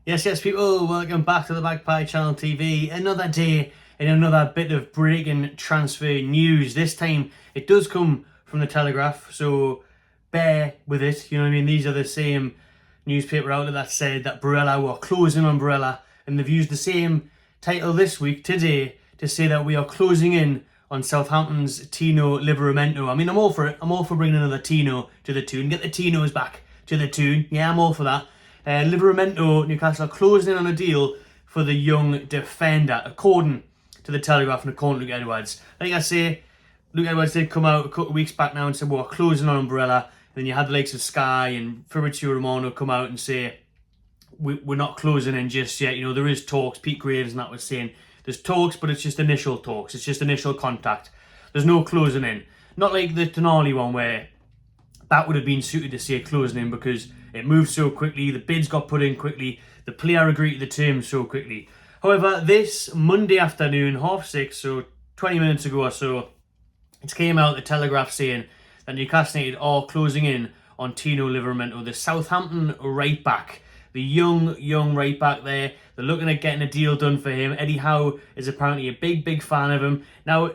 Yes, people, welcome back to the Magpie Channel TV. Another day and another bit of breaking transfer news. This time, it does come from the Telegraph, so bear with it. You know what I mean? These are the same newspaper outlet that said that Barella were closing on Barella, and they've used the same title this week, today, to say that we are closing in on Southampton's Tino Livramento. I mean, I'm all for it. I'm all for bringing another Tino to the tune. Get the Tinos back to the tune. Yeah, I'm all for that. Livramento, Newcastle are closing in on a deal for the young defender, according to the Telegraph and according to Luke Edwards. Like I say, Luke Edwards did come out a couple of weeks back now and said, we're closing on Umbrella. And then you had the likes of Sky and Fabrizio Romano come out and say, we're not closing in just yet. You know, there is talks. Pete Graves and that was saying, there's talks, but it's just initial talks. It's just initial contact. There's no closing in. Not like the Tonali one where that would have been suited to say closing in because it moved so quickly, the bids got put in quickly, the player agreed to the terms so quickly. However, this Monday afternoon, 6:30, so 20 minutes ago or so, it came out the Telegraph saying that Newcastle United are closing in on Tino Livramento, the Southampton right back. The young right back there. They're looking at getting a deal done for him. Eddie Howe is apparently a big fan of him. Now,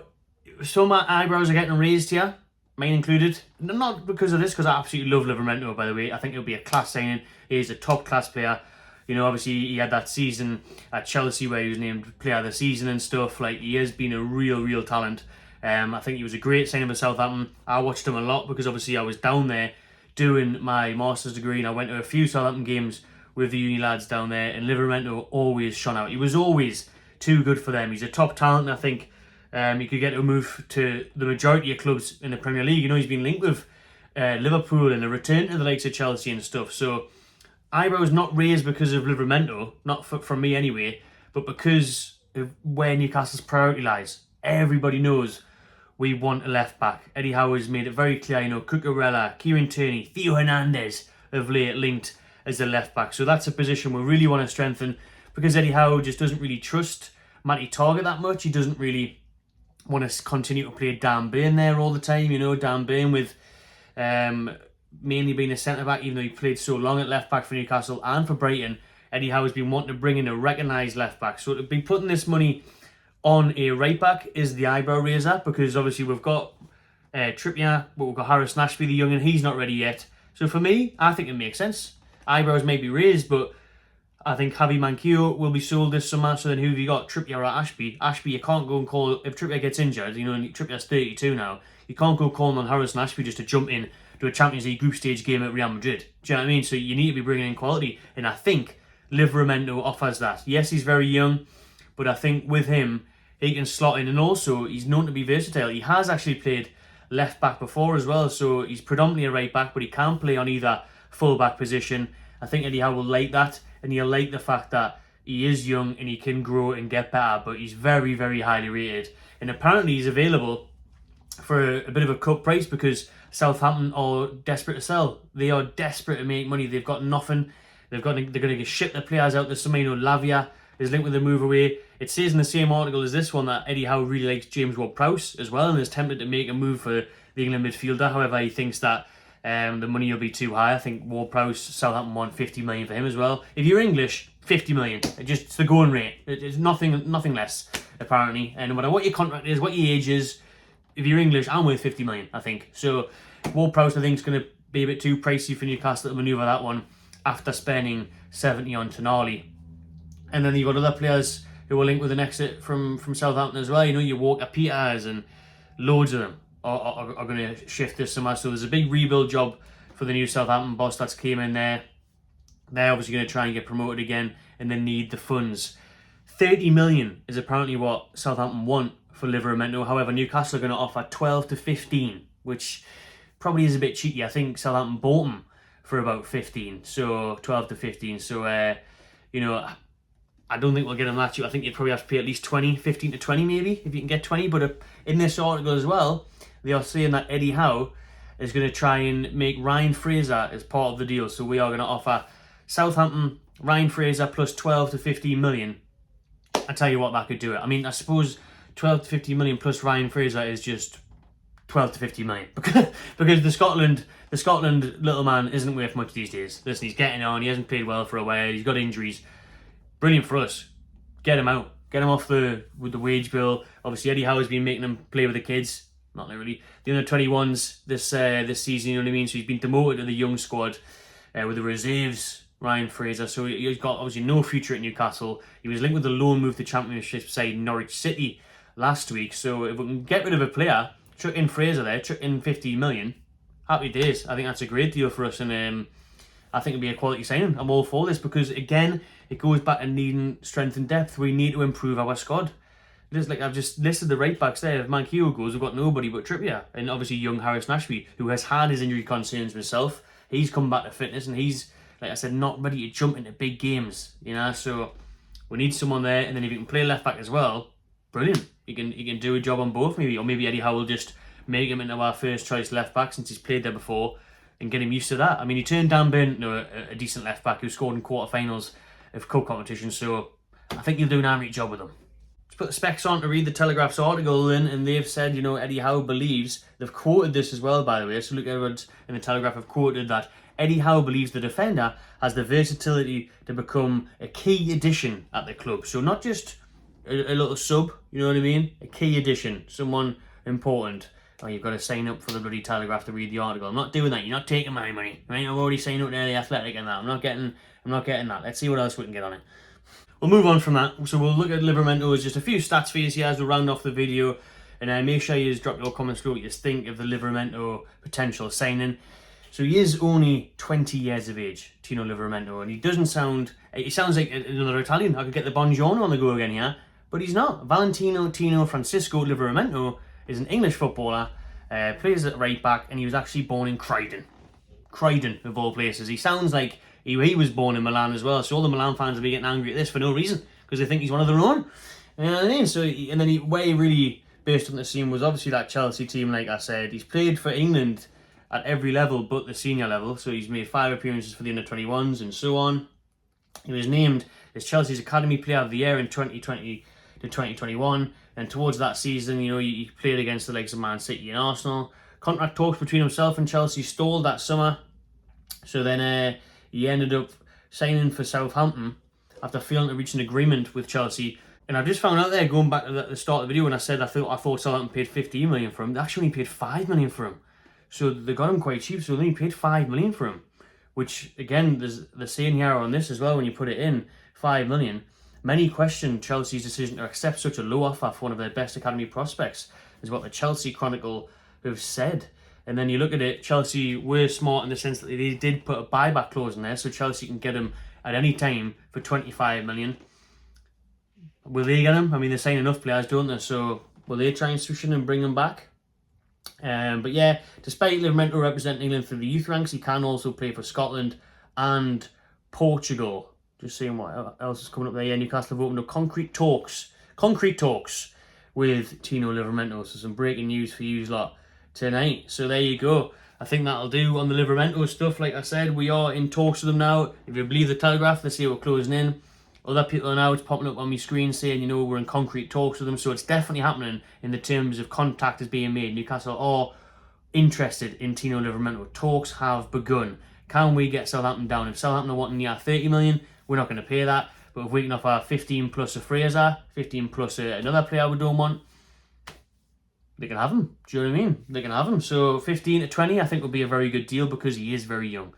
some eyebrows are getting raised here, mine included. Not because of this, because I absolutely love Livramento, by the way. I think he'll be a class signing. He's a top class player. You know, obviously he had that season at Chelsea where he was named player of the season and stuff. Like, he has been a real talent. I think he was a great signing for Southampton. I watched him a lot because obviously I was down there doing my master's degree and I went to a few Southampton games with the uni lads down there, and Livramento always shone out. He was always too good for them. He's a top talent, and I think he could get a move to the majority of clubs in the Premier League. You know, he's been linked with Liverpool and a return to the likes of Chelsea and stuff. So eyebrows not raised because of Livramento, not from me anyway, but because of where Newcastle's priority lies. Everybody knows we want a left back. Eddie Howe has made it very clear, you know, Cucurella, Kieran Tierney, Theo Hernandez of late linked as the left back. So that's a position we really want to strengthen because Eddie Howe just doesn't really trust Matty Target that much. He doesn't really want to continue to play Dan Burn there all the time. You know, Dan Burn with mainly being a centre-back, even though he played so long at left-back for Newcastle and for Brighton. Eddie Howe has been wanting to bring in a recognised left-back. So to be putting this money on a right-back is the eyebrow raiser because obviously we've got Trippier, but we've got Harrison Ashby, the young, and he's not ready yet. So for me, I think it makes sense. Eyebrows may be raised, but I think Javi Manquillo will be sold this summer. So then who have you got? Trippier or Ashby? Ashby, you can't go and call, if Trippier gets injured, you know, and Trippier's 32 now, you can't go calling on Harrison Ashby just to jump in to a Champions League group stage game at Real Madrid. Do you know what I mean? So you need to be bringing in quality. And I think Livramento offers that. Yes, he's very young, but I think with him, he can slot in. And also, he's known to be versatile. He has actually played left back before as well. So he's predominantly a right back, but he can play on either full back position. I think Eddie Howe will like that, and he'll like the fact that he is young and he can grow and get better, but he's very highly rated. And apparently he's available for a bit of a cut price because Southampton are desperate to sell. They are desperate to make money. They've got nothing. They're going to ship their players out this summer. You know, Lavia is linked with a move away. It says in the same article as this one that Eddie Howe really likes James Ward-Prowse as well and is tempted to make a move for the England midfielder. However, he thinks that the money will be too high. I think Ward-Prowse, Southampton want 50 million for him as well. If you're English, 50 million. It's the going rate. It's nothing less, apparently. And no matter what your contract is, what your age is, if you're English, I'm worth 50 million, I think. So Ward-Prowse, I think, is going to be a bit too pricey for Newcastle to manoeuvre that one after spending 70 on Tonali. And then you've got other players who will link with an exit from Southampton as well. You know, your Walker Peters and loads of them are going to shift this summer. So there's a big rebuild job for the new Southampton boss that's came in there. They're obviously going to try and get promoted again and they need the funds. 30 million is apparently what Southampton want for Livramento. However, Newcastle are going to offer 12 to 15, which probably is a bit cheeky. I think Southampton bought him for about 15, so 12 to 15. So, you know, I don't think we'll get him that cheap. I think you'd probably have to pay at least 20, 15 to 20 maybe, if you can get 20. But in this article as well, they are saying that Eddie Howe is going to try and make Ryan Fraser as part of the deal. So we are going to offer Southampton, Ryan Fraser plus 12 to 15 million. I tell you what, that could do it. I mean, I suppose 12 to 15 million plus Ryan Fraser is just 12 to 15 million. Because the Scotland little man isn't worth much these days. Listen, he's getting on. He hasn't played well for a while. He's got injuries. brilliant for us. Get him out. Get him off with the wage bill. Obviously, Eddie Howe has been making him play with the kids. Not literally. The under-21s this season, you know what I mean? So he's been demoted to the young squad with the reserves, Ryan Fraser. So he's got obviously no future at Newcastle. He was linked with the loan move to Championship side Norwich City last week. So if we can get rid of a player, chuck in Fraser there, chuck in 15 million, happy days. I think that's a great deal for us, and I think it'd be a quality signing. I'm all for this because, again, it goes back to needing strength and depth. We need to improve our squad. Just like I've just listed the right backs there. If Manquillo goes, we've got nobody but Trippier, and obviously young Harris Nashby, who has had his injury concerns himself. He's come back to fitness, and he's, like I said, not ready to jump into big games. You know, so we need someone there, and then if you can play left back as well, brilliant. He can do a job on both, maybe, or maybe Eddie Howe will just make him into our first choice left back since he's played there before, and get him used to that. I mean, he turned Dan Burn into a decent left back who scored in quarterfinals of cup competition, so I think he'll do an average job with him. Let's put the specs on to read the Telegraph's article in, and they've said, you know, Eddie Howe believes, they've quoted this as well, by the way, so look, Edwards in the Telegraph have quoted that Eddie Howe believes the defender has the versatility to become a key addition at the club. So not just a little sub, you know what I mean? A key addition, someone important. Oh, you've got to sign up for the bloody Telegraph to read the article. I'm not doing that. You're not taking my money, right? I'm already signed up to the Athletic and that. I'm not getting that. Let's see what else we can get on it. We'll move on from that. So we'll look at Livramento as just a few stats for you here as we round off the video. And make sure you just drop your comments below what you think of the Livramento potential signing. So he is only 20 years of age, Tino Livramento, and he sounds like another Italian. I could get the Buongiorno on the go again here, but he's not. Valentino Tino Francisco Livramento is an English footballer, plays at right back, and he was actually born in Croydon. Croydon, of all places. He sounds like he was born in Milan as well, so all the Milan fans will be getting angry at this for no reason, because they think he's one of their own. You know what I mean? So, where he really burst on the scene was obviously that Chelsea team, like I said. He's played for England at every level but the senior level, so he's made 5 appearances for the under-21s and so on. He was named as Chelsea's Academy Player of the Year in 2020 to 2021, and towards that season, you know, he played against the likes of Man City and Arsenal. Contract talks between himself and Chelsea stalled that summer, so then he ended up signing for Southampton after failing to reach an agreement with Chelsea. And I've just found out there, going back to the start of the video when I said I thought Southampton paid 15 million for him, they actually only paid 5 million for him. So they got him quite cheap, so they only paid 5 million for him. Which, again, they're saying here on this as well, when you put it in, 5 million. Many question Chelsea's decision to accept such a low offer for one of their best academy prospects, is what the Chelsea Chronicle have said. And then you look at it, Chelsea were smart in the sense that they did put a buyback clause in there, so Chelsea can get him at any time for 25 million. Will they get him? I mean, they sign enough players, don't they? So will they try and switch in and bring him back? But yeah, despite Livramento representing England through the youth ranks, he can also play for Scotland and Portugal. Just seeing what else is coming up there. Yeah, Newcastle have opened up concrete talks with Tino Livramento. So some breaking news for you lot tonight. So there you go. I think that'll do on the Livramento stuff. Like I said, we are in talks with them now. If you believe the Telegraph, they say we're closing in. Other people are now, it's popping up on my screen saying, you know, we're in concrete talks with them. So it's definitely happening in the terms of contact is being made. Newcastle are interested in Tino Livramento. Talks have begun. Can we get Southampton down? If Southampton are wanting near 30 million, we're not going to pay that. But if we can offer 15 plus a Fraser, 15 plus another player we don't want, they can have him. Do you know what I mean? They can have him. So 15 to 20, I think would be a very good deal because he is very young.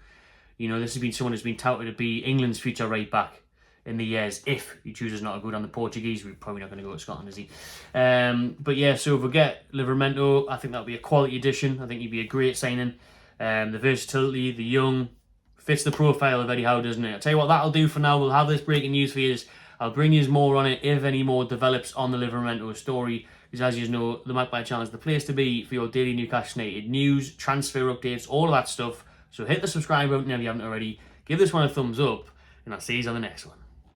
You know, this has been someone who's been touted to be England's future right back in the years, if he chooses not to go down the Portuguese. We're probably not going to go to Scotland, is he? But yeah, so if we get Livramento, I think that'll be a quality addition. I think he'd be a great signing. The versatility, the young, fits the profile of Eddie Howe, doesn't it? I'll tell you what that'll do for now. We'll have this breaking news for you. I'll bring you more on it if any more develops on the Livramento story. Because as you know, the Magpie Channel is the place to be for your daily Newcastle United news, transfer updates, all of that stuff. So hit the subscribe button if you haven't already. Give this one a thumbs up, and I'll see you on the next one.